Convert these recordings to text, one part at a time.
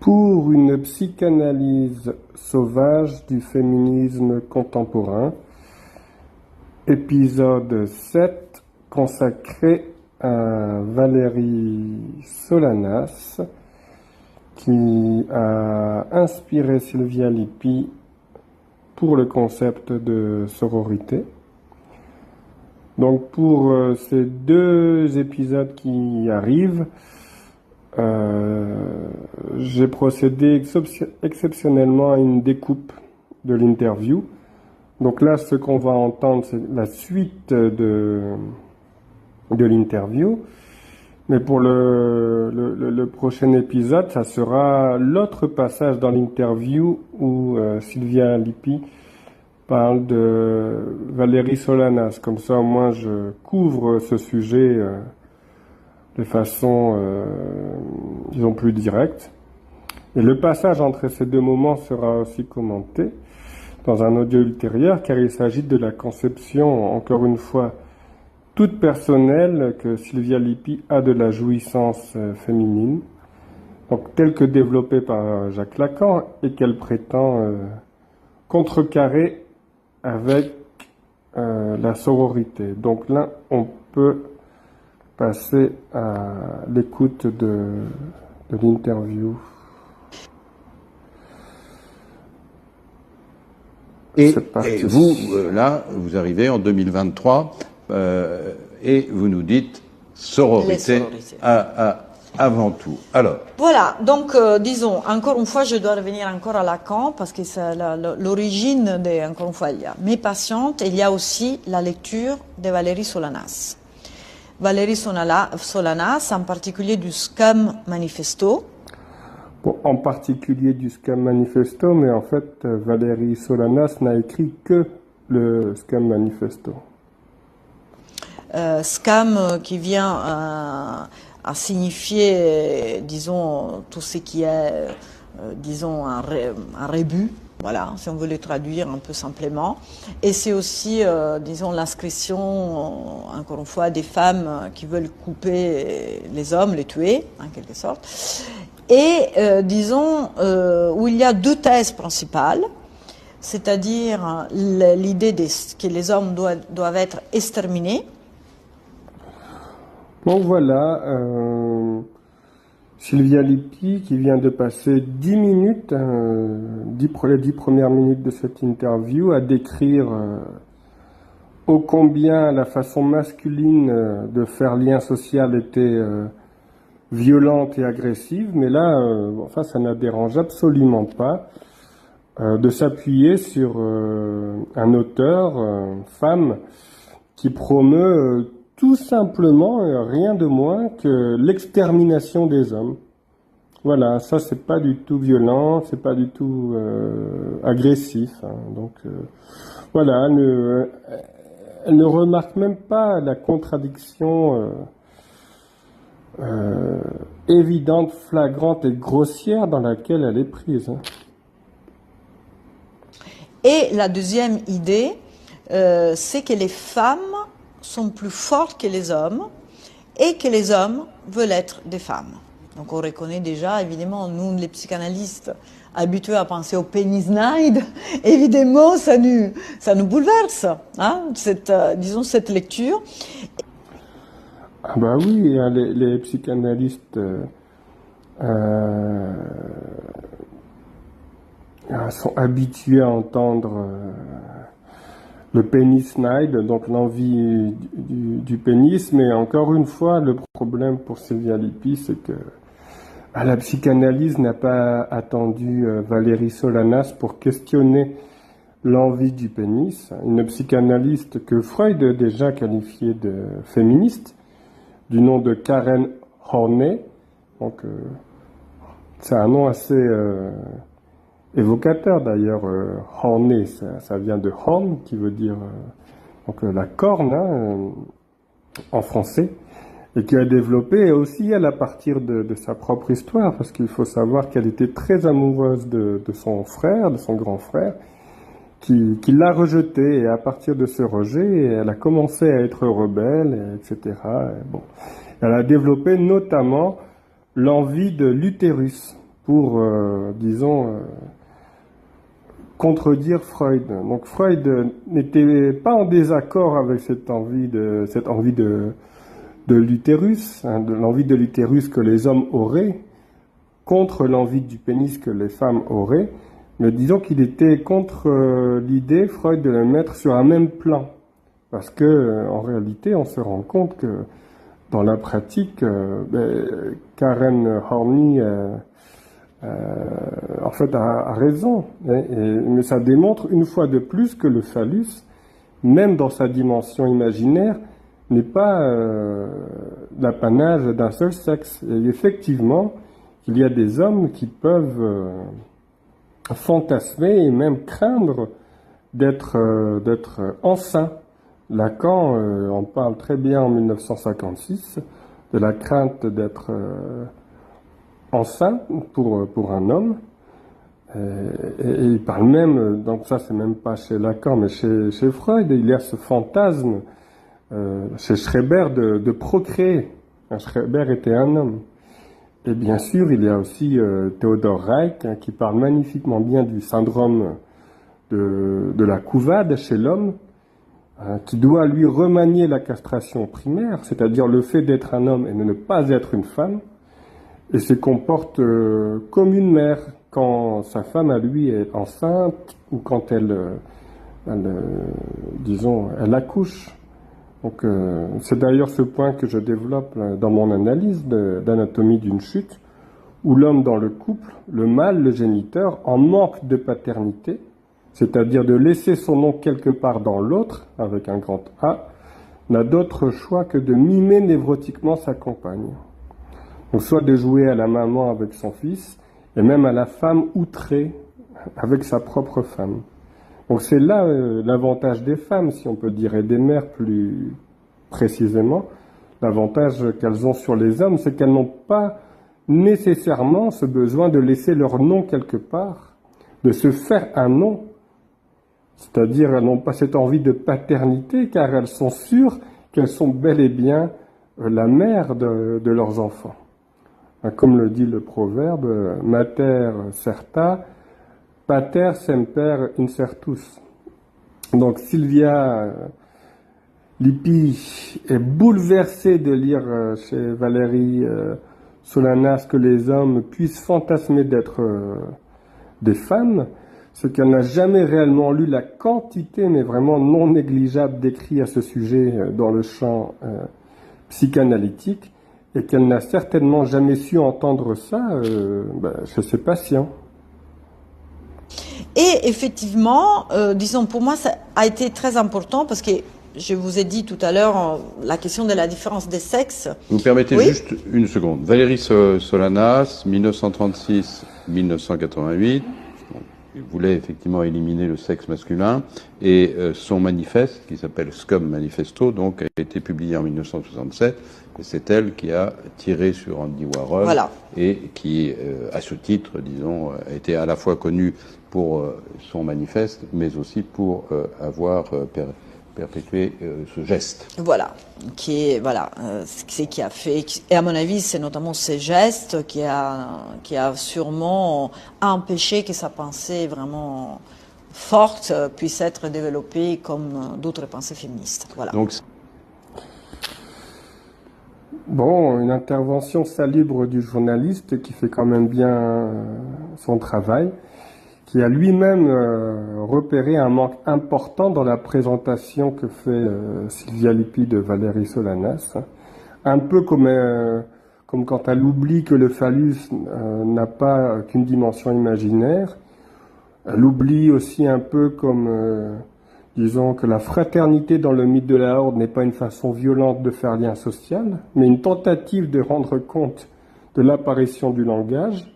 Pour une psychanalyse sauvage du féminisme contemporain, épisode 7 consacré à Valérie Solanas qui a inspiré Sylvia Lippi pour le concept de sororité. Donc pour ces deux épisodes qui arrivent, j'ai procédé exceptionnellement à une découpe de l'interview. Donc là, ce qu'on va entendre, c'est la suite de l'interview. Mais pour le prochain épisode, ça sera l'autre passage dans l'interview où Sylvia Lippi parle de Valérie Solanas. Comme ça, au moins, je couvre ce sujet de façon, disons, plus directe. Et le passage entre ces deux moments sera aussi commenté dans un audio ultérieur, car il s'agit de la conception, encore une fois, toute personnelle que Sylvia Lippi a de la jouissance féminine, donc telle que développée par Jacques Lacan et qu'elle prétend contrecarrer avec la sororité. Donc là, on peut passer à l'écoute de l'interview. Et vous, là, vous arrivez en 2023 et vous nous dites sororité avant tout. Alors. Voilà, donc disons, encore une fois, je dois revenir encore à Lacan parce que c'est l'origine de, encore une fois, il y a mes patientes et il y a aussi la lecture de Valérie Solanas. Valérie Solanas, en particulier du Scam Manifesto. Bon, en particulier du Scam Manifesto, mais en fait, Valérie Solanas n'a écrit que le Scam Manifesto. Scam qui vient à signifier, disons, tout ce qui est, disons, un rébut. Voilà, si on veut le traduire un peu simplement. Et c'est aussi, disons, l'inscription, encore une fois, des femmes qui veulent couper les hommes, les tuer, en quelque sorte. Et, disons, où il y a deux thèses principales, c'est-à-dire l'idée que les hommes doivent être exterminés. Bon, voilà. Sylvia Lippi, qui vient de passer 10 minutes, les 10 premières minutes de cette interview, à décrire ô combien la façon masculine de faire lien social était violente et agressive. Mais là, enfin, ça ne dérange absolument pas de s'appuyer sur un auteur, femme, qui promeut tout simplement, rien de moins que l'extermination des hommes. Voilà, ça c'est pas du tout violent, c'est pas du tout agressif. Hein. Donc voilà, elle ne remarque même pas la contradiction évidente, flagrante et grossière dans laquelle elle est prise. Hein. Et la deuxième idée, c'est que les femmes sont plus fortes que les hommes et que les hommes veulent être des femmes. Donc on reconnaît déjà, évidemment, nous les psychanalystes habitués à penser au penisnide, évidemment ça nous bouleverse, hein, disons cette lecture. Ah bah oui, hein, les psychanalystes sont habitués à entendre le penisnide, donc l'envie du pénis, mais encore une fois, le problème pour Sylvia Lippi, c'est que la psychanalyse n'a pas attendu Valérie Solanas pour questionner l'envie du pénis. Une psychanalyste que Freud a déjà qualifiée de féministe, du nom de Karen Horney. Donc, c'est un nom assez évocateur d'ailleurs. Horney, ça vient de horn, qui veut dire donc la corne hein, en français, et qui a développé aussi elle à partir de sa propre histoire, parce qu'il faut savoir qu'elle était très amoureuse de son frère, de son grand frère, qui l'a rejeté, et à partir de ce rejet, elle a commencé à être rebelle, etc. Et bon, elle a développé notamment l'envie de l'utérus, pour, disons, contredire Freud. Donc Freud n'était pas en désaccord avec cette envie de l'utérus, hein, de l'envie de l'utérus que les hommes auraient, contre l'envie du pénis que les femmes auraient, mais disons qu'il était contre l'idée, Freud, de le mettre sur un même plan. Parce que, en réalité, on se rend compte que dans la pratique, Karen Horney en fait a raison. Mais ça démontre une fois de plus que le phallus, même dans sa dimension imaginaire, n'est pas l'apanage d'un seul sexe. Et effectivement, il y a des hommes qui peuvent fantasmer et même craindre d'être enceints. Lacan en parle très bien en 1956 de la crainte d'être enceint pour un homme. Et il parle même, donc ça c'est même pas chez Lacan, mais chez Freud, il y a ce fantasme chez Schreber de procréer. Schreber était un homme. Et bien sûr, il y a aussi Theodor Reich qui parle magnifiquement bien du syndrome de la couvade chez l'homme, qui doit lui remanier la castration primaire, c'est-à-dire le fait d'être un homme et de ne pas être une femme, et se comporte comme une mère quand sa femme à lui est enceinte ou quand elle accouche. Donc c'est d'ailleurs ce point que je développe dans mon analyse d'anatomie d'une chute, où l'homme dans le couple, le mâle, le géniteur, en manque de paternité, c'est-à-dire de laisser son nom quelque part dans l'autre, avec un grand A, n'a d'autre choix que de mimer névrotiquement sa compagne. Donc soit de jouer à la maman avec son fils, et même à la femme outrée avec sa propre femme. Donc c'est là l'avantage des femmes, si on peut dire, et des mères plus précisément. L'avantage qu'elles ont sur les hommes, c'est qu'elles n'ont pas nécessairement ce besoin de laisser leur nom quelque part, de se faire un nom. C'est-à-dire, elles n'ont pas cette envie de paternité, car elles sont sûres qu'elles sont bel et bien la mère de leurs enfants. Comme le dit le proverbe, mater certa, pater semper incertus. Donc Sylvia Lippi est bouleversée de lire chez Valérie Solanas que les hommes puissent fantasmer d'être des femmes, ce qu'elle n'a jamais réellement lu la quantité, mais vraiment non négligeable, d'écrits à ce sujet dans le champ psychanalytique, et qu'elle n'a certainement jamais su entendre ça chez ses patients. Et effectivement, disons, pour moi, ça a été très important parce que je vous ai dit tout à l'heure la question de la différence des sexes. Vous me permettez juste une seconde. Valérie Solanas, 1936-1988, il voulait effectivement éliminer le sexe masculin, et son manifeste, qui s'appelle Scum Manifesto, donc a été publié en 1967, et c'est elle qui a tiré sur Andy Warhol, voilà. Et qui, à ce titre, disons, a été à la fois connue pour son manifeste, mais aussi pour avoir perpétué ce geste. Voilà, qui a fait, et à mon avis, c'est notamment ces gestes qui a sûrement empêché que sa pensée vraiment forte puisse être développée comme d'autres pensées féministes. Voilà. Donc, bon, une intervention salubre du journaliste qui fait quand même bien son travail, qui a lui-même repéré un manque important dans la présentation que fait Sylvia Lippi de Valérie Solanas. Un peu comme quand elle oublie que le phallus n'a pas qu'une dimension imaginaire. Elle oublie aussi un peu comme, disons, que la fraternité dans le mythe de la horde n'est pas une façon violente de faire lien social, mais une tentative de rendre compte de l'apparition du langage.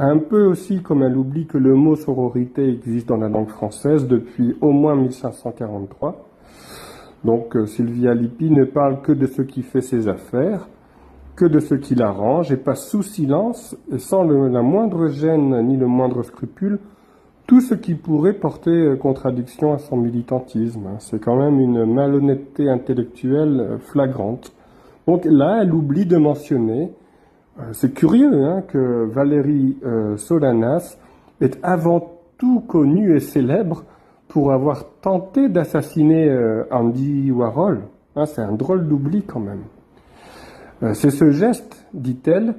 Un peu aussi comme elle oublie que le mot sororité existe dans la langue française depuis au moins 1543. Donc Sylvia Lippi ne parle que de ce qui fait ses affaires, que de ce qui l'arrange, et passe sous silence, et sans la moindre gêne ni le moindre scrupule, tout ce qui pourrait porter contradiction à son militantisme. C'est quand même une malhonnêteté intellectuelle flagrante. Donc là, elle oublie de mentionner C'est curieux hein, que Valérie Solanas est avant tout connue et célèbre pour avoir tenté d'assassiner Andy Warhol. Hein, c'est un drôle d'oubli quand même. C'est ce geste, dit-elle,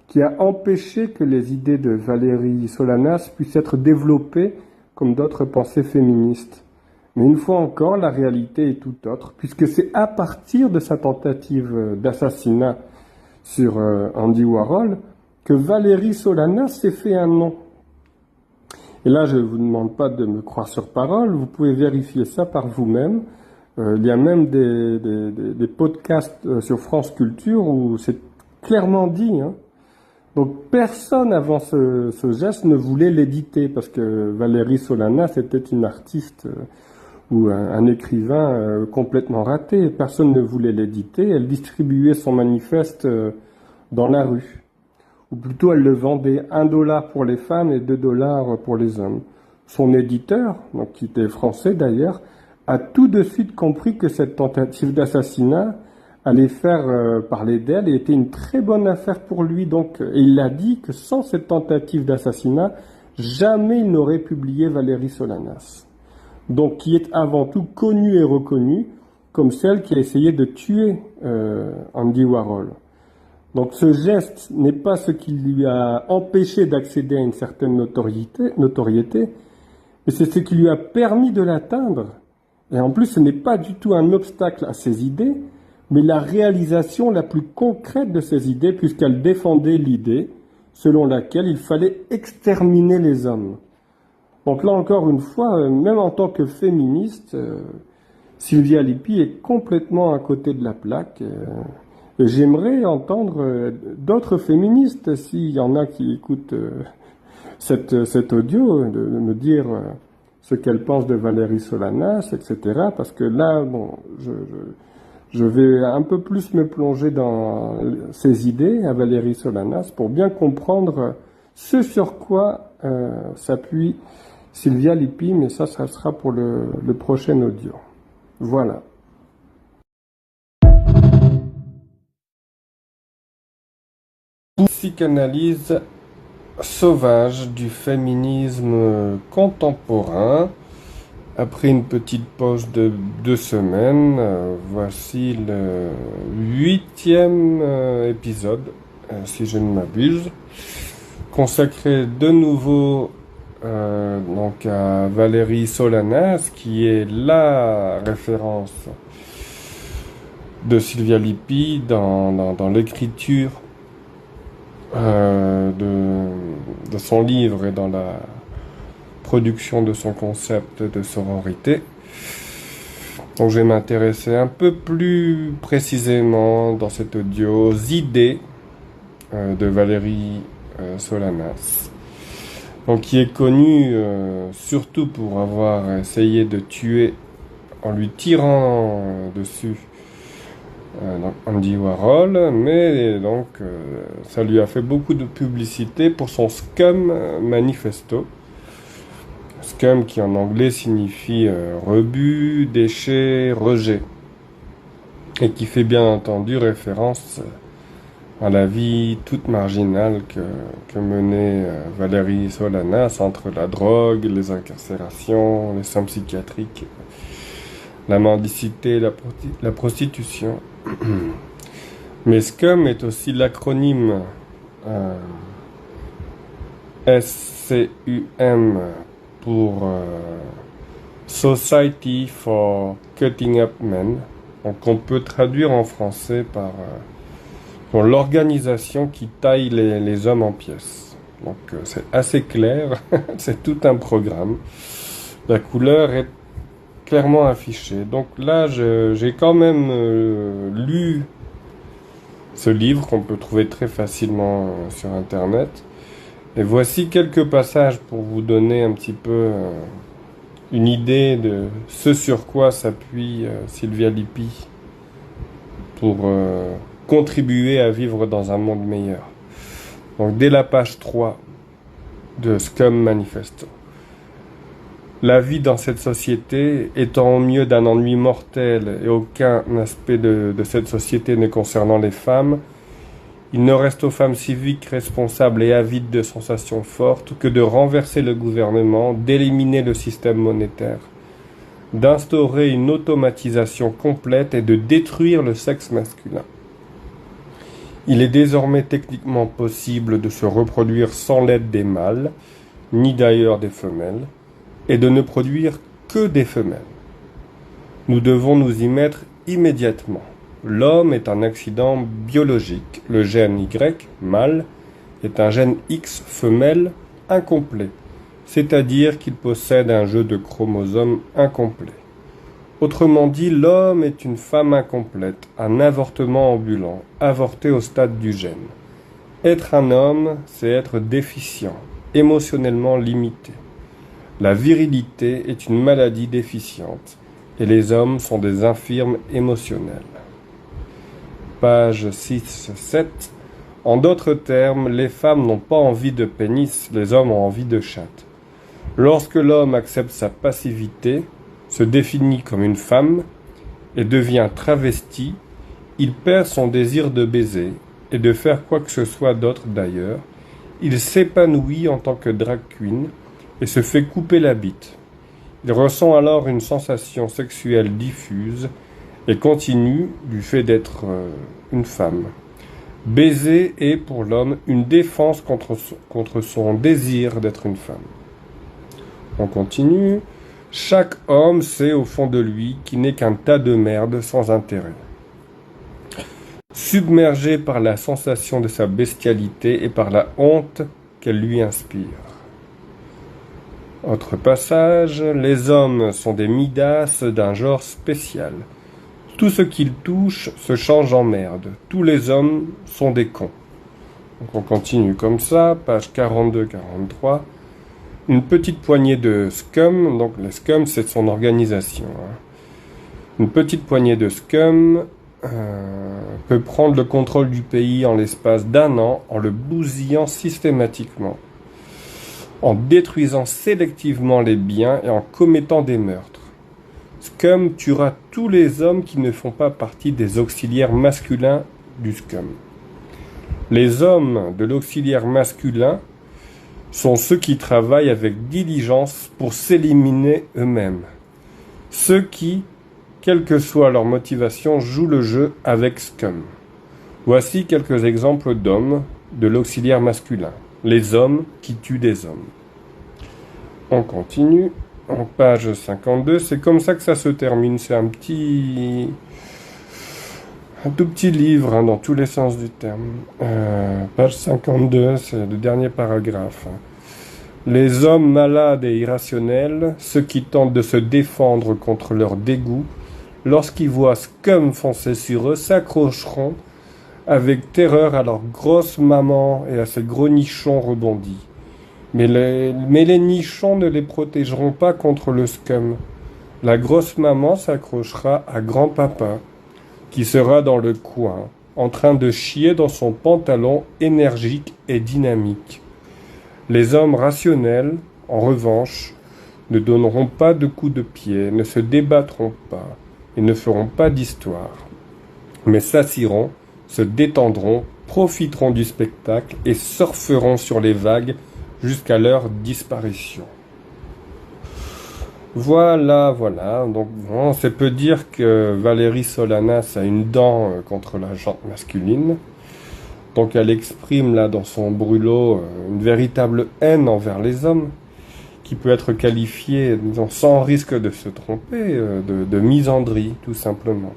qui a empêché que les idées de Valérie Solanas puissent être développées comme d'autres pensées féministes. Mais une fois encore, la réalité est tout autre, puisque c'est à partir de sa tentative d'assassinat sur Andy Warhol que Valérie Solanas s'est fait un nom. Et là, je ne vous demande pas de me croire sur parole, vous pouvez vérifier ça par vous-même. Il y a même des podcasts sur France Culture où c'est clairement dit. Hein. Donc personne avant ce geste ne voulait l'éditer, parce que Valérie Solanas était une artiste ou un écrivain complètement raté. Personne ne voulait l'éditer. Elle distribuait son manifeste dans la rue. Ou plutôt, elle le vendait $1 pour les femmes et $2 pour les hommes. Son éditeur, donc, qui était français d'ailleurs, a tout de suite compris que cette tentative d'assassinat allait faire parler d'elle et était une très bonne affaire pour lui. Donc, et il a dit que sans cette tentative d'assassinat, jamais il n'aurait publié Valérie Solanas. Donc, qui est avant tout connue et reconnue comme celle qui a essayé de tuer Andy Warhol. Donc ce geste n'est pas ce qui lui a empêché d'accéder à une certaine notoriété, mais c'est ce qui lui a permis de l'atteindre. Et en plus, ce n'est pas du tout un obstacle à ses idées, mais la réalisation la plus concrète de ses idées, puisqu'elle défendait l'idée selon laquelle il fallait exterminer les hommes. Donc là encore une fois, même en tant que féministe, Sylvia Lippi est complètement à côté de la plaque. J'aimerais entendre d'autres féministes, s'il y en a qui écoutent cet audio, de me dire ce qu'elles pensent de Valérie Solanas, etc. Parce que là, bon, je vais un peu plus me plonger dans ses idées à Valérie Solanas pour bien comprendre ce sur quoi s'appuie Sylvia Lippi, mais ça sera pour le prochain audio. Voilà. Psychanalyse sauvage du féminisme contemporain. Après une petite pause de 2 semaines, voici le 8e épisode, si je ne m'abuse, consacré de nouveau donc à Valérie Solanas, qui est la référence de Sylvia Lippi dans l'écriture de son livre et dans la production de son concept de sororité. Donc je vais m'intéresser un peu plus précisément dans cet audio aux idées de Valérie Solanas, donc qui est connue surtout pour avoir essayé de tuer en lui tirant dessus Andy Warhol, mais donc ça lui a fait beaucoup de publicité pour son Scum Manifesto. Scum qui en anglais signifie rebut, déchet, rejet, et qui fait bien entendu référence à la vie toute marginale que menait Valérie Solanas entre la drogue, les incarcérations, les soins psychiatriques, la mendicité, la prostitution. Mais SCUM est aussi l'acronyme SCUM pour Society for Cutting Up Men, donc on peut traduire en français par pour l'organisation qui taille les hommes en pièces. Donc c'est assez clair, c'est tout un programme. La couleur est clairement affichée. Donc là, j'ai quand même lu ce livre qu'on peut trouver très facilement sur Internet. Et voici quelques passages pour vous donner un petit peu une idée de ce sur quoi s'appuie Sylvia Lippi pour contribuer à vivre dans un monde meilleur. Donc dès la page 3 de Scum Manifesto. La vie dans cette société étant au mieux d'un ennui mortel et aucun aspect de cette société ne concernant les femmes, Il ne reste aux femmes civiques responsables et avides de sensations fortes que de renverser le gouvernement, d'éliminer le système monétaire, d'instaurer une automatisation complète et de détruire le sexe masculin. Il est désormais techniquement possible de se reproduire sans l'aide des mâles, ni d'ailleurs des femelles, et de ne produire que des femelles. Nous devons nous y mettre immédiatement. L'homme est un accident biologique. Le gène Y, mâle, est un gène X, femelle, incomplet, c'est-à-dire qu'il possède un jeu de chromosomes incomplet. Autrement dit, l'homme est une femme incomplète, un avortement ambulant, avorté au stade du gène. Être un homme, c'est être déficient, émotionnellement limité. La virilité est une maladie déficiente, et les hommes sont des infirmes émotionnels. Page 6-7. En d'autres termes, les femmes n'ont pas envie de pénis, les hommes ont envie de chatte. Lorsque l'homme accepte sa passivité, se définit comme une femme et devient travesti, il perd son désir de baiser et de faire quoi que ce soit d'autre d'ailleurs. Il s'épanouit en tant que drag queen et se fait couper la bite. Il ressent alors une sensation sexuelle diffuse et continue du fait d'être une femme. Baiser est pour l'homme une défense contre son désir d'être une femme. On continue. Chaque homme sait au fond de lui qu'il n'est qu'un tas de merde sans intérêt. Submergé par la sensation de sa bestialité et par la honte qu'elle lui inspire. Autre passage, les hommes sont des Midas d'un genre spécial. Tout ce qu'ils touchent se change en merde. Tous les hommes sont des cons. Donc on continue comme ça, page 42-43. Une petite poignée de scum, donc les scum c'est son organisation. Une petite poignée de scum peut prendre le contrôle du pays en l'espace d'un an en le bousillant systématiquement, en détruisant sélectivement les biens et en commettant des meurtres. Scum tuera tous les hommes qui ne font pas partie des auxiliaires masculins du scum. Les hommes de l'auxiliaire masculin sont ceux qui travaillent avec diligence pour s'éliminer eux-mêmes. Ceux qui, quelle que soit leur motivation, jouent le jeu avec scum. Voici quelques exemples d'hommes de l'auxiliaire masculin. Les hommes qui tuent des hommes. On continue. En page 52, c'est comme ça que ça se termine. C'est un tout petit livre dans tous les sens du terme. Page 52, c'est le dernier paragraphe. Les hommes malades et irrationnels, ceux qui tentent de se défendre contre leur dégoût, lorsqu'ils voient scum foncer sur eux, s'accrocheront avec terreur à leur grosse maman et à ses gros nichons rebondis. Mais les nichons ne les protégeront pas contre le scum. La grosse maman s'accrochera à grand-papa, qui sera dans le coin, en train de chier dans son pantalon énergique et dynamique. Les hommes rationnels, en revanche, ne donneront pas de coups de pied, ne se débattront pas et ne feront pas d'histoire, mais s'assiront, se détendront, profiteront du spectacle et surferont sur les vagues jusqu'à leur disparition. Voilà. Donc, on peut dire que Valérie Solanas a une dent contre la jante masculine. Donc, elle exprime là dans son brûlot une véritable haine envers les hommes, qui peut être qualifiée, disons, sans risque de se tromper, de misandrie, tout simplement.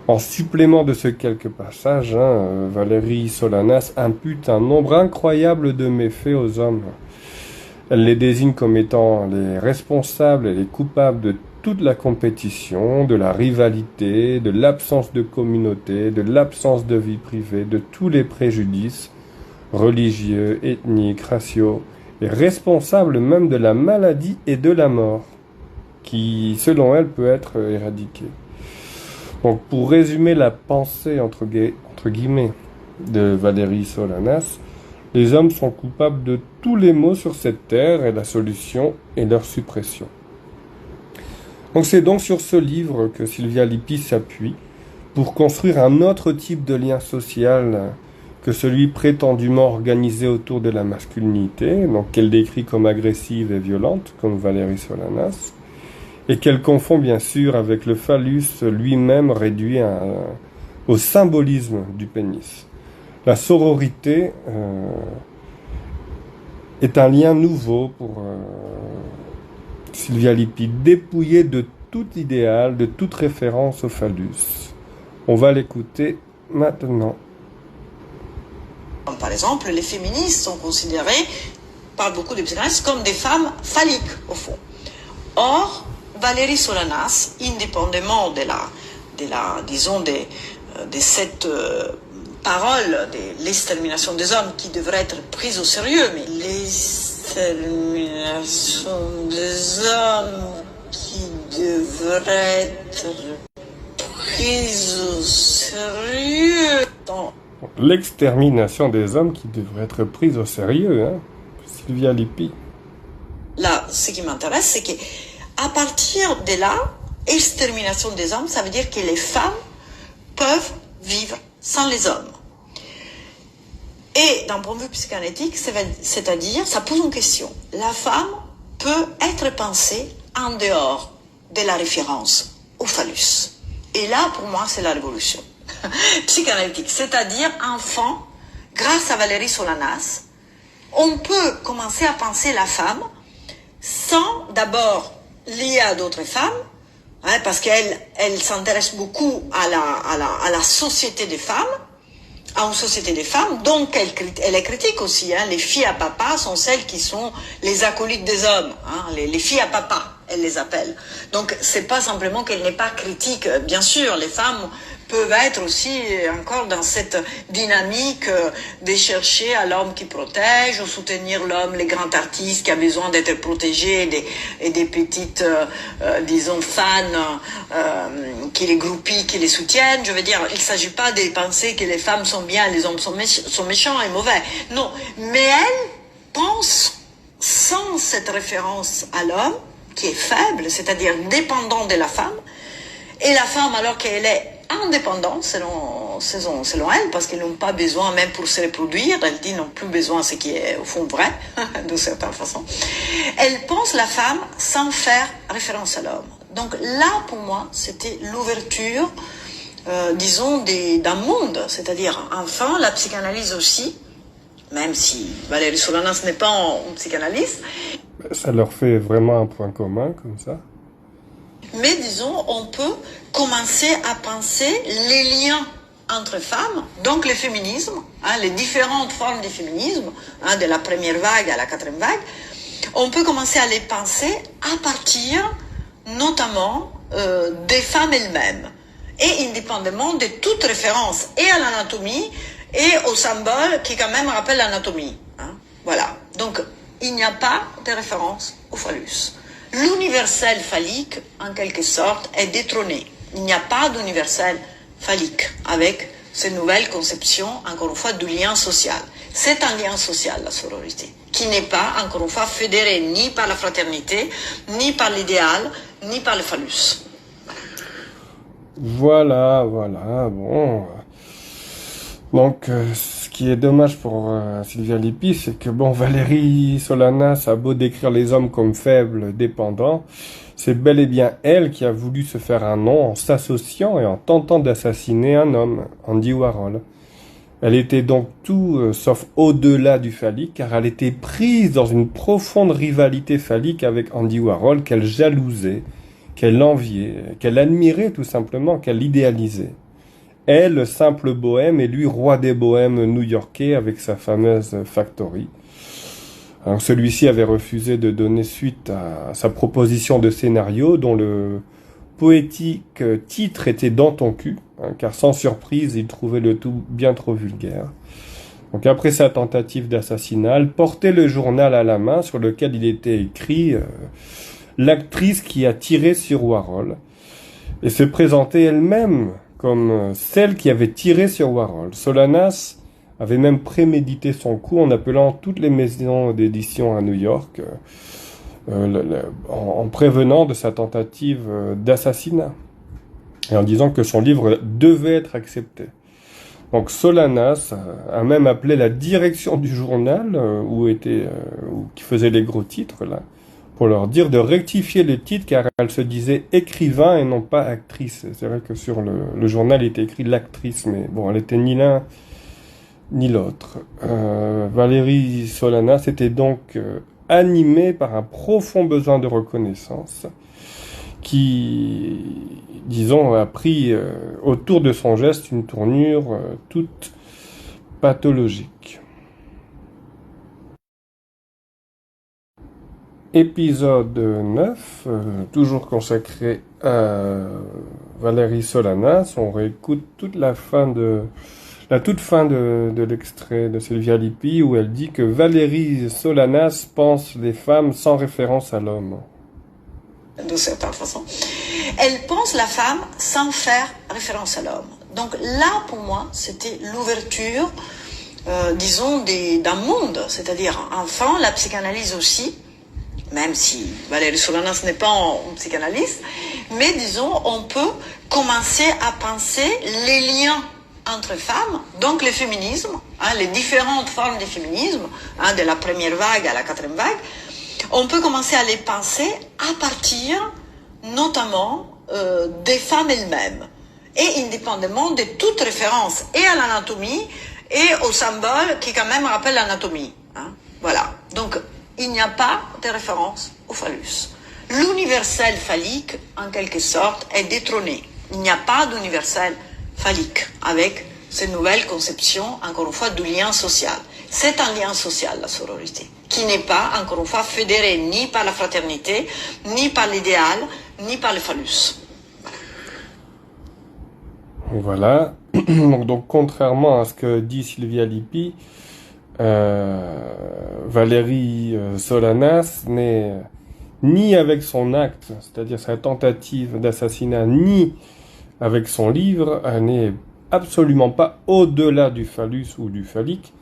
En supplément de ces quelques passages, Valérie Solanas impute un nombre incroyable de méfaits aux hommes. Elle les désigne comme étant les responsables et les coupables de toute la compétition, de la rivalité, de l'absence de communauté, de l'absence de vie privée, de tous les préjudices religieux, ethniques, raciaux, et responsables même de la maladie et de la mort, qui, selon elle, peut être éradiquée. Donc, pour résumer la pensée, entre guillemets, de Valérie Solanas, les hommes sont coupables de tous les maux sur cette terre et la solution est leur suppression. Donc, c'est donc sur ce livre que Sylvia Lippi s'appuie pour construire un autre type de lien social que celui prétendument organisé autour de la masculinité, donc qu'elle décrit comme agressive et violente, comme Valérie Solanas, et qu'elle confond bien sûr avec le phallus lui-même réduit au symbolisme du pénis. La sororité est un lien nouveau pour Sylvia Lippi, dépouillée de tout idéal, de toute référence au phallus. On va l'écouter maintenant. Par exemple, les féministes sont considérées par beaucoup de psychanalystes comme des femmes phalliques, au fond. Or, Valérie Solanas, indépendamment de cette parole de l'extermination des hommes qui devrait être prise au sérieux, mais l'extermination des hommes qui devrait être prise au sérieux. L'extermination des hommes qui devrait être prise au sérieux, hein, Sylvia Lippi. Là, ce qui m'intéresse, c'est qu'à partir de là, extermination des hommes, ça veut dire que les femmes peuvent vivre sans les hommes. Et d'un point de vue psychanalytique, c'est-à-dire, ça pose une question. La femme peut être pensée en dehors de la référence au phallus. Et là, pour moi, c'est la révolution psychanalytique. C'est-à-dire, enfant, grâce à Valérie Solanas, on peut commencer à penser la femme sans d'abord liée à d'autres femmes, hein, parce qu'elle s'intéresse beaucoup à la société des femmes, à une société des femmes, donc elle est critique aussi. Hein. Les filles à papa sont celles qui sont les acolytes des hommes, hein, les filles à papa, elle les appelle. Donc c'est pas simplement qu'elle n'est pas critique, bien sûr, les femmes peuvent être aussi encore dans cette dynamique de chercher à l'homme qui protège, ou soutenir l'homme, les grands artistes qui a besoin d'être protégés, et des petites, disons, fans qui les groupient, qui les soutiennent. Je veux dire, il ne s'agit pas de penser que les femmes sont bien, les hommes sont méchants et mauvais. Non, mais elle pense sans cette référence à l'homme, qui est faible, c'est-à-dire dépendant de la femme, et la femme, alors qu'elle est indépendante selon elle, parce qu'ils n'ont pas besoin, même pour se reproduire, elle dit n'ont plus besoin, ce qui est au fond vrai, de certaine façon. Elle pense la femme sans faire référence à l'homme. Donc là, pour moi, c'était l'ouverture, disons, d'un monde, c'est-à-dire, enfin, la psychanalyse aussi, même si Valérie Solanas n'est pas une psychanalyste. Ça leur fait vraiment un point commun, comme ça. Mais disons, on peut commencer à penser les liens entre femmes, donc le féminisme, hein, les différentes formes du féminisme, hein, de la première vague à la quatrième vague, on peut commencer à les penser à partir notamment des femmes elles-mêmes, et indépendamment de toute référence et à l'anatomie et au symbole qui quand même rappelle l'anatomie. Hein, voilà. Donc, il n'y a pas de référence au phallus. L'universel phallique, en quelque sorte, est détrôné. Il n'y a pas d'universel phallique avec ces nouvelles conceptions, encore une fois, du lien social. C'est un lien social, la sororité, qui n'est pas, encore une fois, fédéré ni par la fraternité, ni par l'idéal, ni par le phallus. Voilà, bon. Donc, ce qui est dommage pour Sylvia Lippi, c'est que, bon, Valérie Solanas a beau décrire les hommes comme faibles, dépendants, c'est bel et bien elle qui a voulu se faire un nom en s'associant et en tentant d'assassiner un homme, Andy Warhol. Elle était donc tout sauf au-delà du phallique, car elle était prise dans une profonde rivalité phallique avec Andy Warhol qu'elle jalousait, qu'elle enviait, qu'elle admirait tout simplement, qu'elle idéalisait. Elle, simple bohème, et lui, roi des bohèmes new-yorkais avec sa fameuse Factory. Alors, celui-ci avait refusé de donner suite à sa proposition de scénario dont le poétique titre était Dans ton cul, hein, car sans surprise, il trouvait le tout bien trop vulgaire. Donc après sa tentative d'assassinat, elle portait le journal à la main sur lequel il était écrit l'actrice qui a tiré sur Warhol, et se présentait elle-même comme celle qui avait tiré sur Warhol. Solanas avait même prémédité son coup en appelant toutes les maisons d'édition à New York en prévenant de sa tentative d'assassinat et en disant que son livre devait être accepté. Donc Solanas a même appelé la direction du journal qui faisait les gros titres là, pour leur dire de rectifier les titres car elle se disait écrivain et non pas actrice. C'est vrai que sur le journal il était écrit l'actrice, mais bon, elle était ni l'un ni l'autre. Valérie Solanas était donc animée par un profond besoin de reconnaissance qui, disons, a pris autour de son geste une tournure toute pathologique. Épisode 9, toujours consacré à Valérie Solanas. On réécoute la toute fin de l'extrait de Sylvia Lippi où elle dit que Valérie Solanas pense les femmes sans référence à l'homme. De certaine façon. Elle pense la femme sans faire référence à l'homme. Donc là, pour moi, c'était l'ouverture, disons, d'un monde. C'est-à-dire, enfin, la psychanalyse aussi, même si Valérie Solanas n'est pas une psychanalyste, mais disons, on peut commencer à penser les liens entre femmes, donc le féminisme, les différentes formes de féminisme, de la première vague à la quatrième vague, on peut commencer à les penser à partir notamment des femmes elles-mêmes et indépendamment de toute référence et à l'anatomie et au symbole qui quand même rappelle l'anatomie. Voilà. Donc il n'y a pas de référence au phallus. L'universel phallique, en quelque sorte, est détrôné. Il n'y a pas d'universel phallique avec cette nouvelle conception, encore une fois, du lien social. C'est un lien social, la sororité, qui n'est pas, encore une fois, fédéré ni par la fraternité, ni par l'idéal, ni par le phallus. Voilà. Donc, contrairement à ce que dit Sylvia Lippi, Valérie Solanas n'est ni avec son acte, c'est-à-dire sa tentative d'assassinat, ni avec son livre, elle n'est absolument pas au-delà du phallus ou du phallique,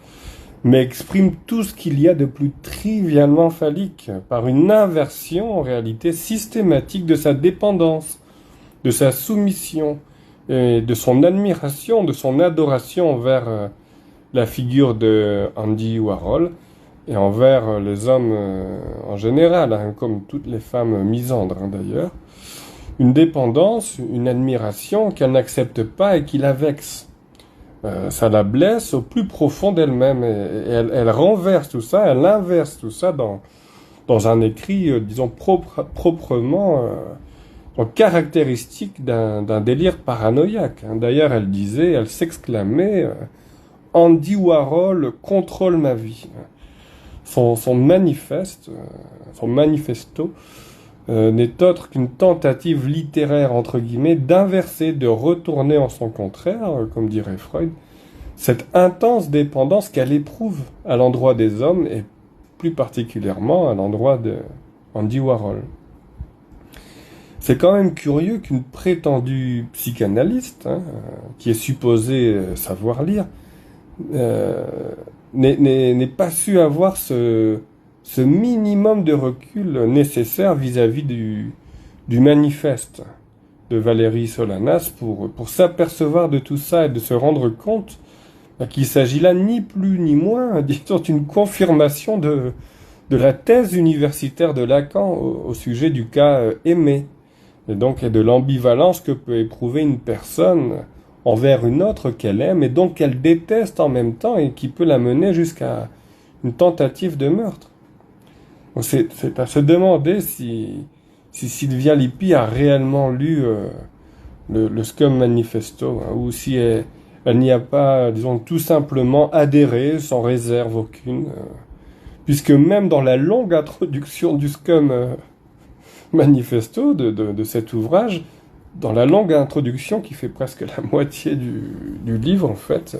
mais exprime tout ce qu'il y a de plus trivialement phallique, par une inversion en réalité systématique de sa dépendance, de sa soumission, et de son admiration, de son adoration envers la figure de Andy Warhol, et envers les hommes en général, comme toutes les femmes misandres d'ailleurs. Une dépendance, une admiration qu'elle n'accepte pas et qui la vexe. Ça la blesse au plus profond d'elle-même. Et elle renverse tout ça, elle inverse tout ça dans un écrit, disons, proprement caractéristique d'un délire paranoïaque. D'ailleurs, elle s'exclamait « Andy Warhol contrôle ma vie ». Son manifesto n'est autre qu'une tentative littéraire, entre guillemets, d'inverser, de retourner en son contraire, comme dirait Freud, cette intense dépendance qu'elle éprouve à l'endroit des hommes, et plus particulièrement à l'endroit de Andy Warhol. C'est quand même curieux qu'une prétendue psychanalyste, qui est supposée savoir lire, n'ait pas su avoir ce minimum de recul nécessaire vis-à-vis du manifeste de Valérie Solanas pour s'apercevoir de tout ça et de se rendre compte qu'il s'agit là ni plus ni moins, disons, d'une confirmation de la thèse universitaire de Lacan au sujet du cas aimé, et donc de l'ambivalence que peut éprouver une personne envers une autre qu'elle aime et donc qu'elle déteste en même temps et qui peut la mener jusqu'à une tentative de meurtre. C'est à se demander si Sylvia Lippi a réellement lu le Scum Manifesto, ou si elle n'y a pas, disons, tout simplement adhéré sans réserve aucune, puisque même dans la longue introduction du Scum Manifesto de cet ouvrage, dans la longue introduction qui fait presque la moitié du livre en fait,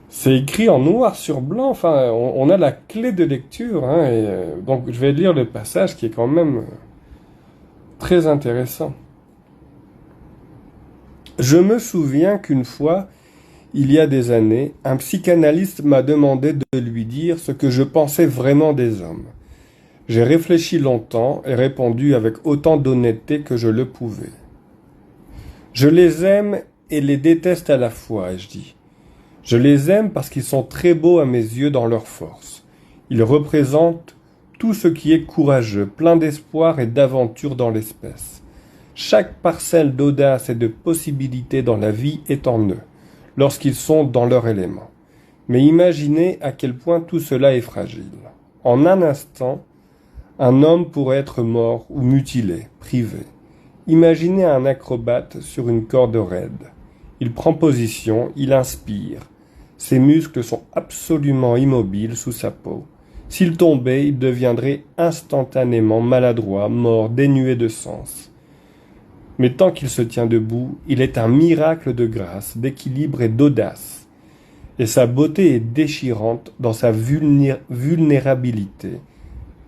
c'est écrit en noir sur blanc, enfin on a la clé de lecture, et donc je vais lire le passage qui est quand même très intéressant. Je me souviens qu'une fois, il y a des années, un psychanalyste m'a demandé de lui dire ce que je pensais vraiment des hommes. J'ai réfléchi longtemps et répondu avec autant d'honnêteté que je le pouvais. Je les aime et les déteste à la fois, ai-je dit. Je les aime parce qu'ils sont très beaux à mes yeux dans leur force. Ils représentent tout ce qui est courageux, plein d'espoir et d'aventure dans l'espèce. Chaque parcelle d'audace et de possibilités dans la vie est en eux, lorsqu'ils sont dans leur élément. Mais imaginez à quel point tout cela est fragile. En un instant, un homme pourrait être mort ou mutilé, privé. Imaginez un acrobate sur une corde raide. Il prend position, il inspire. Ses muscles sont absolument immobiles sous sa peau. S'il tombait, il deviendrait instantanément maladroit, mort, dénué de sens. Mais tant qu'il se tient debout, il est un miracle de grâce, d'équilibre et d'audace. Et sa beauté est déchirante dans sa vulnérabilité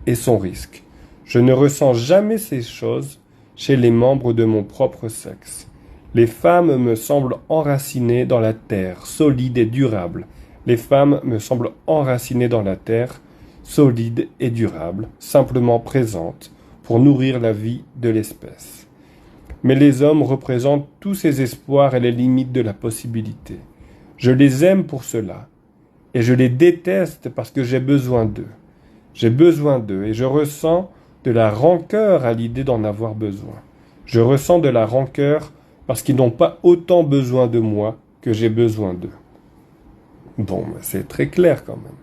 et son risque. Je ne ressens jamais ces choses chez les membres de mon propre sexe. Les femmes me semblent enracinées dans la terre, solides et durables. Les femmes me semblent enracinées dans la terre, solides et durables, simplement présentes pour nourrir la vie de l'espèce. Mais les hommes représentent tous ces espoirs et les limites de la possibilité. Je les aime pour cela, et je les déteste parce que j'ai besoin d'eux. J'ai besoin d'eux, et je ressens de la rancœur à l'idée d'en avoir besoin. Je ressens de la rancœur parce qu'ils n'ont pas autant besoin de moi que j'ai besoin d'eux. Bon, c'est très clair quand même.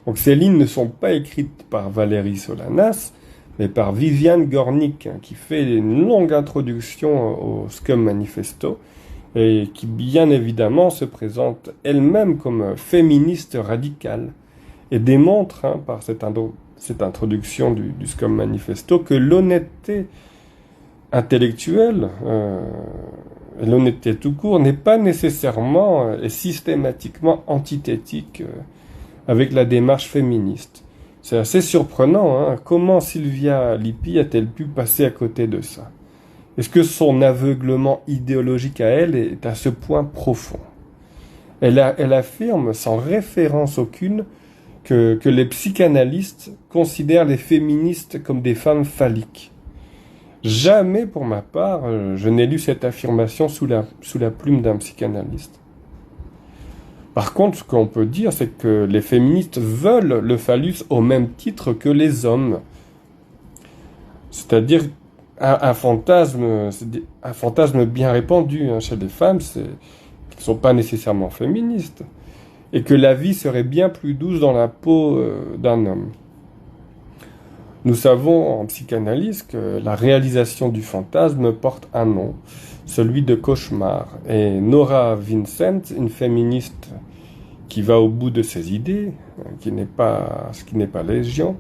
Donc ces lignes ne sont pas écrites par Valérie Solanas, mais par Viviane Gornick, qui fait une longue introduction au Scum Manifesto, et qui bien évidemment se présente elle-même comme féministe radicale, et démontre par cette introduction du Scum Manifesto que l'honnêteté intellectuelle, et l'honnêteté tout court, n'est pas nécessairement et systématiquement antithétique avec la démarche féministe. C'est assez surprenant, comment Sylvia Lippi a-t-elle pu passer à côté de ça? Est-ce que son aveuglement idéologique à elle est à ce point profond? Elle affirme, sans référence aucune, que les psychanalystes considèrent les féministes comme des femmes phalliques. Jamais, pour ma part, je n'ai lu cette affirmation sous la plume d'un psychanalyste. Par contre, ce qu'on peut dire, c'est que les féministes veulent le phallus au même titre que les hommes. C'est-à-dire un fantasme bien répandu chez les femmes, c'est qu'ils ne sont pas nécessairement féministes, et que la vie serait bien plus douce dans la peau d'un homme. Nous savons en psychanalyse que la réalisation du fantasme porte un nom, celui de cauchemar. Et Nora Vincent, une féministe qui va au bout de ses idées, ce qui n'est pas légion,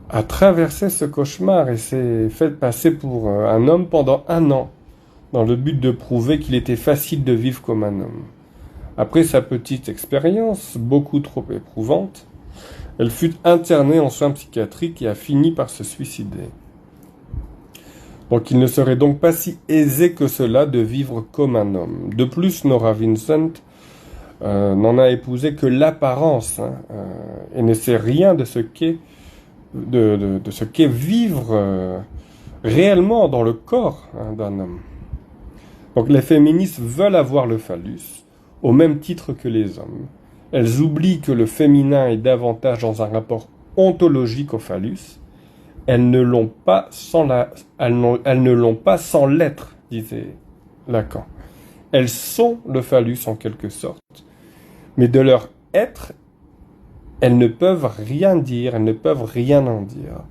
a traversé ce cauchemar et s'est fait passer pour un homme pendant 1 an, dans le but de prouver qu'il était facile de vivre comme un homme. Après sa petite expérience, beaucoup trop éprouvante, elle fut internée en soins psychiatriques et a fini par se suicider. Donc il ne serait donc pas si aisé que cela de vivre comme un homme. De plus, Nora Vincent n'en a épousé que l'apparence et ne sait rien de ce qu'est vivre réellement dans le corps d'un homme. Donc les féministes veulent avoir le phallus au même titre que les hommes. Elles oublient que le féminin est davantage dans un rapport ontologique au phallus. Elles ne l'ont pas sans l'être, disait Lacan. Elles sont le phallus en quelque sorte. Mais de leur être, elles ne peuvent rien dire, elles ne peuvent rien en dire.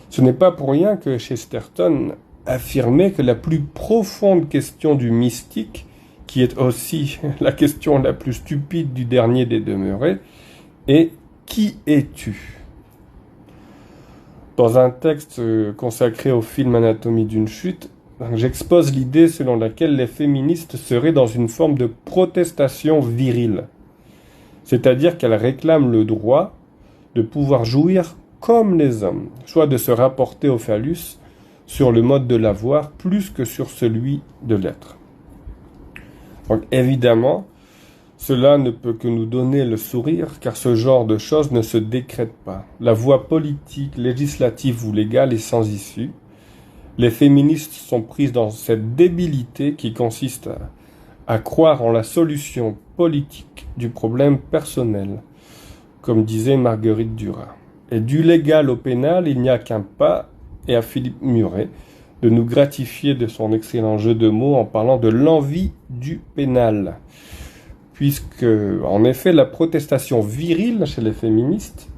Ce n'est pas pour rien que Chesterton affirmait que la plus profonde question du mystique, qui est aussi la question la plus stupide du dernier des demeurés, est « Qui es-tu » Dans un texte consacré au film Anatomie d'une chute, j'expose l'idée selon laquelle les féministes seraient dans une forme de protestation virile. C'est-à-dire qu'elles réclament le droit de pouvoir jouir comme les hommes, soit de se rapporter au phallus sur le mode de l'avoir plus que sur celui de l'être. Donc évidemment, cela ne peut que nous donner le sourire, car ce genre de choses ne se décrète pas. La voie politique, législative ou légale est sans issue. Les féministes sont prises dans cette débilité qui consiste à croire en la solution politique du problème personnel, comme disait Marguerite Duras. Et du légal au pénal, il n'y a qu'un pas, et à Philippe Muret de nous gratifier de son excellent jeu de mots en parlant de l'envie du pénal. Puisque, en effet, la protestation virile chez les féministes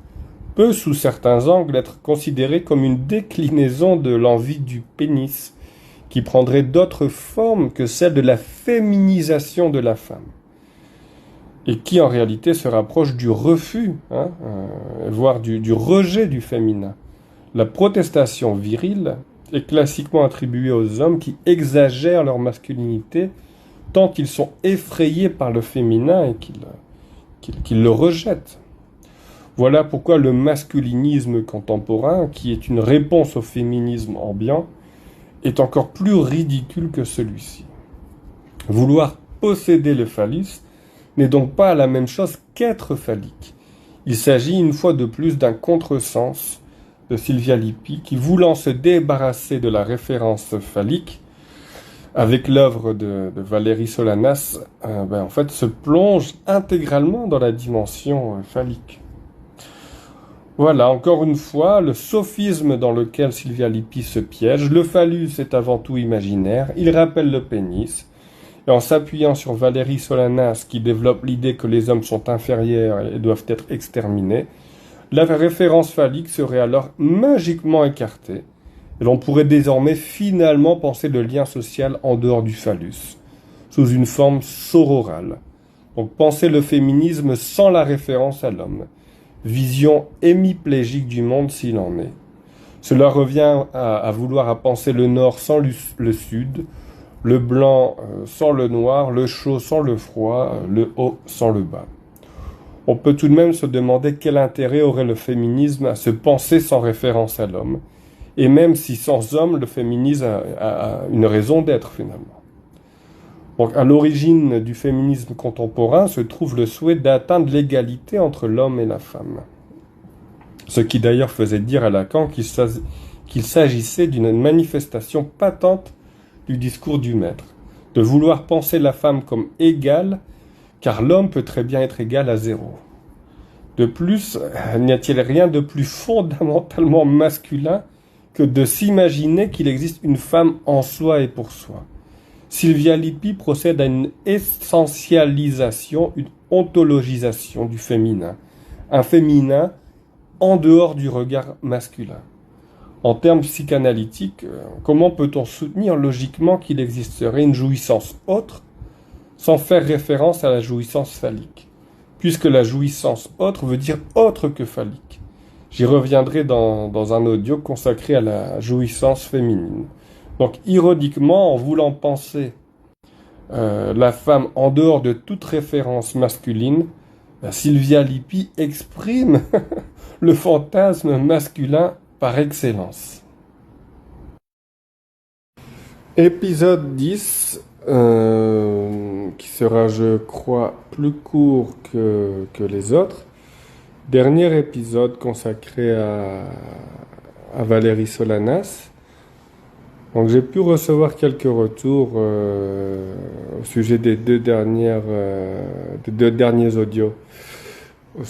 peut, sous certains angles, être considérée comme une déclinaison de l'envie du pénis, qui prendrait d'autres formes que celle de la féminisation de la femme, et qui en réalité se rapproche du refus, voire du rejet du féminin. La protestation virile est classiquement attribuée aux hommes qui exagèrent leur masculinité tant qu'ils sont effrayés par le féminin et qu'ils le rejettent. Voilà pourquoi le masculinisme contemporain, qui est une réponse au féminisme ambiant, est encore plus ridicule que celui-ci. Vouloir posséder le phallus n'est donc pas la même chose qu'être phallique. Il s'agit une fois de plus d'un contresens de Sylvia Lippi qui, voulant se débarrasser de la référence phallique, avec l'œuvre de Valérie Solanas, en fait, se plonge intégralement dans la dimension phallique. Voilà, encore une fois, le sophisme dans lequel Sylvia Lippi se piège. Le phallus est avant tout imaginaire, il rappelle le pénis. Et en s'appuyant sur Valérie Solanas, qui développe l'idée que les hommes sont inférieurs et doivent être exterminés, la référence phallique serait alors magiquement écartée. Et l'on pourrait désormais finalement penser le lien social en dehors du phallus, sous une forme sororale. Donc penser le féminisme sans la référence à l'homme. Vision hémiplégique du monde s'il en est. Cela revient à vouloir penser le nord sans le sud, le blanc sans le noir, le chaud sans le froid, le haut sans le bas. On peut tout de même se demander quel intérêt aurait le féminisme à se penser sans référence à l'homme, et même si sans homme, le féminisme a une raison d'être finalement. Donc, à l'origine du féminisme contemporain se trouve le souhait d'atteindre l'égalité entre l'homme et la femme. Ce qui d'ailleurs faisait dire à Lacan qu'il s'agissait d'une manifestation patente du discours du maître, de vouloir penser la femme comme égale, car l'homme peut très bien être égal à zéro. De plus, n'y a-t-il rien de plus fondamentalement masculin que de s'imaginer qu'il existe une femme en soi et pour soi? Sylvia Lippi procède à une essentialisation, une ontologisation du féminin. Un féminin en dehors du regard masculin. En termes psychanalytiques, comment peut-on soutenir logiquement qu'il existerait une jouissance autre sans faire référence à la jouissance phallique, puisque la jouissance autre veut dire autre que phallique. J'y reviendrai dans un audio consacré à la jouissance féminine. Donc, ironiquement, en voulant penser la femme en dehors de toute référence masculine, Sylvia Lippi exprime le fantasme masculin par excellence. Épisode 10, qui sera, je crois, plus court que les autres. Dernier épisode consacré à Valérie Solanas. Donc j'ai pu recevoir quelques retours au sujet des deux derniers audios. Au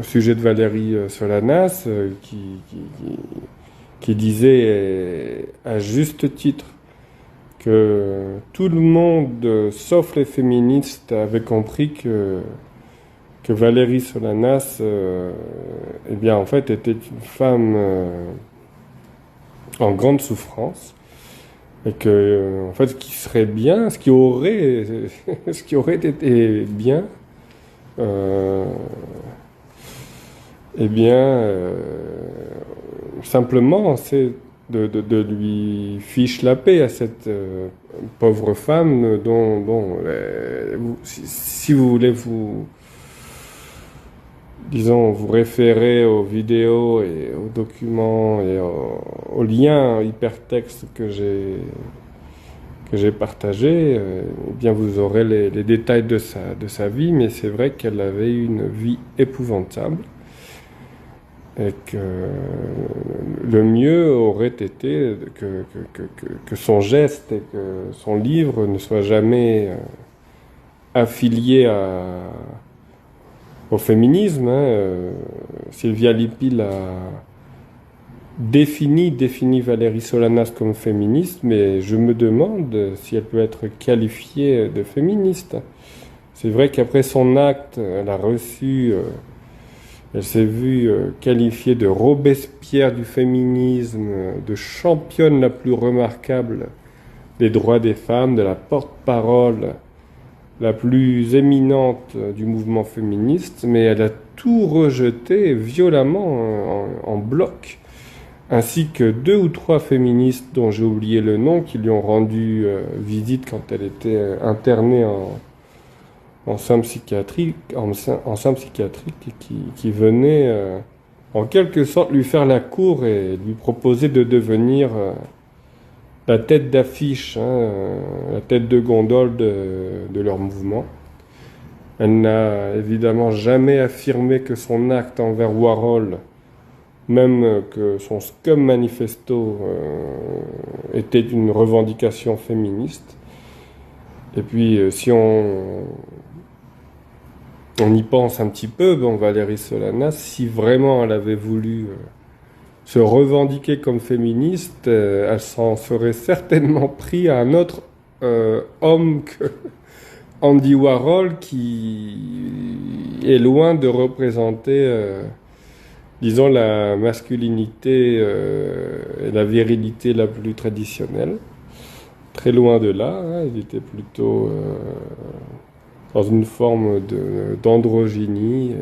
sujet de Valérie Solanas, qui disait à juste titre que tout le monde, sauf les féministes, avait compris que Valérie Solanas, en fait, était une femme en grande souffrance, et que, en fait, ce qui serait bien, ce qui aurait été bien, simplement, c'est de lui fiche la paix à cette pauvre femme dont si vous voulez vous référer aux vidéos et aux documents et aux liens hypertextes que j'ai partagés, bien vous aurez les détails de sa vie, mais c'est vrai qu'elle avait une vie épouvantable. et que le mieux aurait été que son geste et que son livre ne soient jamais affiliés au féminisme. Sylvia Lippi l'a défini Valérie Solanas comme féministe, mais je me demande si elle peut être qualifiée de féministe. C'est vrai qu'après son acte, elle a reçu, elle s'est vue qualifiée de Robespierre du féminisme, de championne la plus remarquable des droits des femmes, de la porte-parole la plus éminente du mouvement féministe, mais elle a tout rejeté violemment en bloc, ainsi que 2 ou 3 féministes dont j'ai oublié le nom, qui lui ont rendu visite quand elle était internée en soins psychiatriques, et qui venaient en quelque sorte lui faire la cour et lui proposer de devenir la tête d'affiche, la tête de gondole de leur mouvement. Elle n'a évidemment jamais affirmé que son acte envers Warhol, même que son Scum Manifesto était une revendication féministe. Et puis, si on y pense un petit peu, Valérie Solanas, si vraiment elle avait voulu se revendiquer comme féministe, elle s'en serait certainement pris à un autre homme que Andy Warhol, qui est loin de représenter, disons, la masculinité et la virilité la plus traditionnelle. Très loin de là, il était plutôt dans une forme d'androgynie.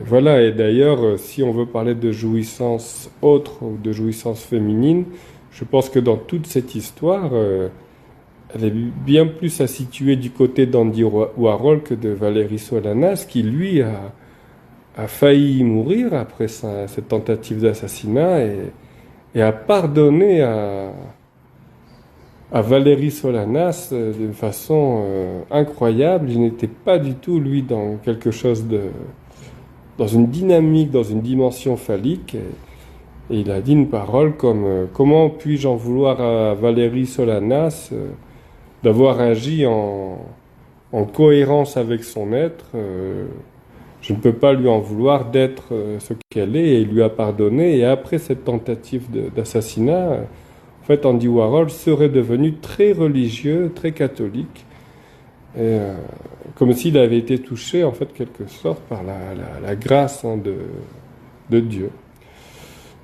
Voilà, et d'ailleurs, si on veut parler de jouissance autre ou de jouissance féminine, je pense que dans toute cette histoire, elle est bien plus à situer du côté d'Andy Warhol que de Valérie Solanas, qui lui a failli mourir après cette tentative d'assassinat et a pardonné à Valérie Solanas d'une façon incroyable. Il n'était pas du tout, lui, dans quelque chose dans une dynamique, dans une dimension phallique. Et il a dit une parole comme comment puis-je en vouloir à Valérie Solanas d'avoir agi en cohérence avec son être. Je ne peux pas lui en vouloir d'être ce qu'elle est, et il lui a pardonné. Et après cette tentative d'assassinat, en fait, Andy Warhol serait devenu très religieux, très catholique, et, comme s'il avait été touché, en fait, quelque sorte, par la grâce de Dieu.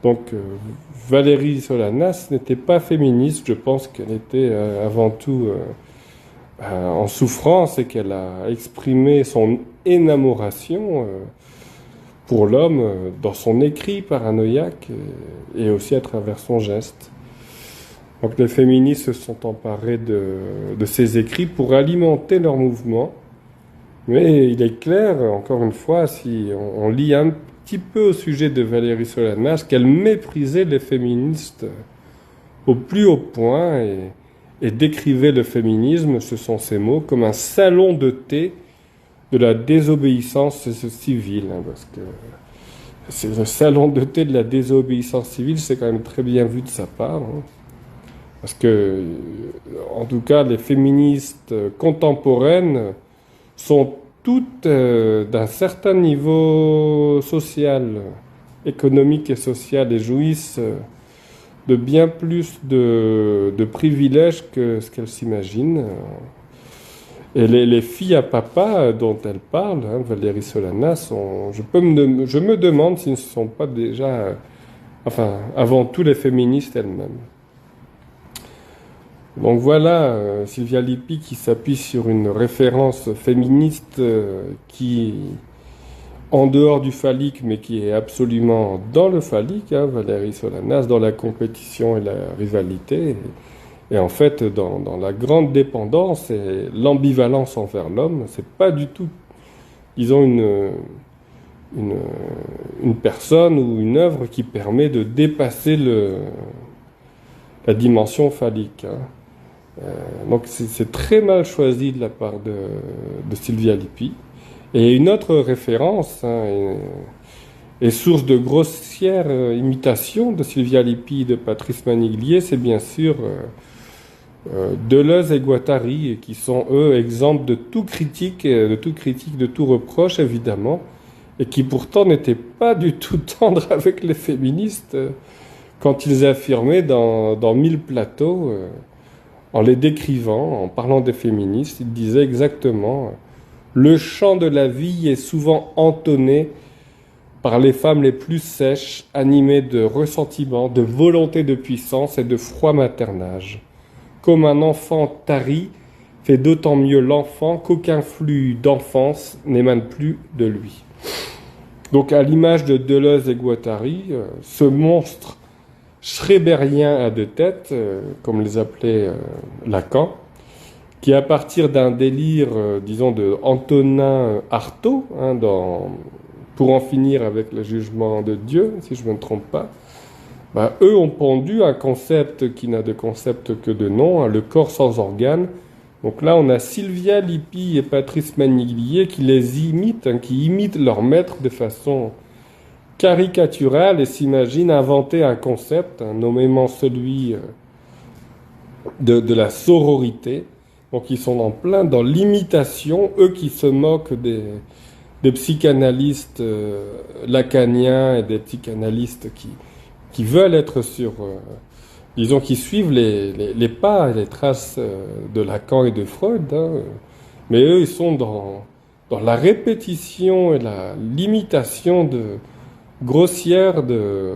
Donc, Valérie Solanas n'était pas féministe. Je pense qu'elle était avant tout en souffrance, et qu'elle a exprimé son énamoration pour l'homme dans son écrit paranoïaque et aussi à travers son geste. Donc les féministes se sont emparés de ces écrits pour alimenter leur mouvement. Mais il est clair, encore une fois, si on lit un petit peu au sujet de Valérie Solanas, qu'elle méprisait les féministes au plus haut point et décrivait le féminisme, ce sont ses mots, comme un salon de thé de la désobéissance civile. Parce que c'est le salon de thé de la désobéissance civile, c'est quand même très bien vu de sa part. Parce que, en tout cas, les féministes contemporaines sont toutes d'un certain niveau social, économique et social, et jouissent de bien plus de privilèges que ce qu'elles s'imaginent. Et les filles à papa dont elle parle, Valérie Solanas, je me demande si ce ne sont pas déjà, avant tout les féministes elles-mêmes. Donc voilà, Sylvia Lippi qui s'appuie sur une référence féministe qui, en dehors du phallique, mais qui est absolument dans le phallique, Valérie Solanas, dans la compétition et la rivalité, et en fait dans la grande dépendance et l'ambivalence envers l'homme. C'est pas du tout, disons, une personne ou une œuvre qui permet de dépasser la dimension phallique. Donc c'est très mal choisi de la part de Sylvia Lippi. Et une autre référence, Et source de grossières imitations de Sylvia Lippi et de Patrice Maniglier, c'est bien sûr Deleuze et Guattari, qui sont eux exemples de tout critique, de tout reproche évidemment, et qui pourtant n'étaient pas du tout tendres avec les féministes quand ils affirmaient dans Mille plateaux, en les décrivant, en parlant des féministes, ils disaient exactement le chant de la vie est souvent entonné par les femmes les plus sèches, animées de ressentiment, de volonté de puissance et de froid maternage. Comme un enfant tari fait d'autant mieux l'enfant qu'aucun flux d'enfance n'émane plus de lui. Donc à l'image de Deleuze et Guattari, ce monstre schreberien à deux têtes, comme les appelait Lacan, qui à partir d'un délire, disons, de Antonin Artaud, pour en finir avec le jugement de Dieu, si je ne me trompe pas, eux ont pondu un concept qui n'a de concept que de nom, le corps sans organes. Donc là, on a Sylvia Lippi et Patrice Maniglier qui les imitent, qui imitent leur maître de façon caricaturale et s'imaginent inventer un concept, nommément celui de la sororité. Donc ils sont en plein dans l'imitation, eux qui se moquent des psychanalystes lacaniens et des psychanalystes qui veulent être disons, qui suivent les pas et les traces de Lacan et de Freud, mais eux, ils sont dans la répétition et l'imitation grossière de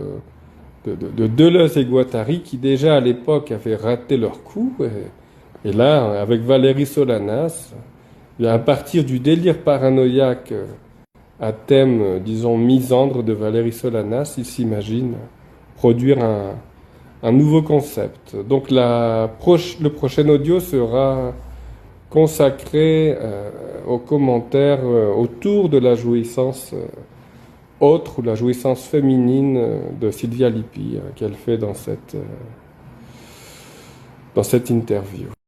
Deleuze et Guattari, qui déjà à l'époque avaient raté leur coup, et là, avec Valérie Solanas, à partir du délire paranoïaque à thème, disons, misandre de Valérie Solanas, ils s'imaginent produire un nouveau concept. Donc le prochain audio sera consacré aux commentaires autour de la jouissance autre ou la jouissance féminine de Sylvia Lippi qu'elle fait dans cette interview.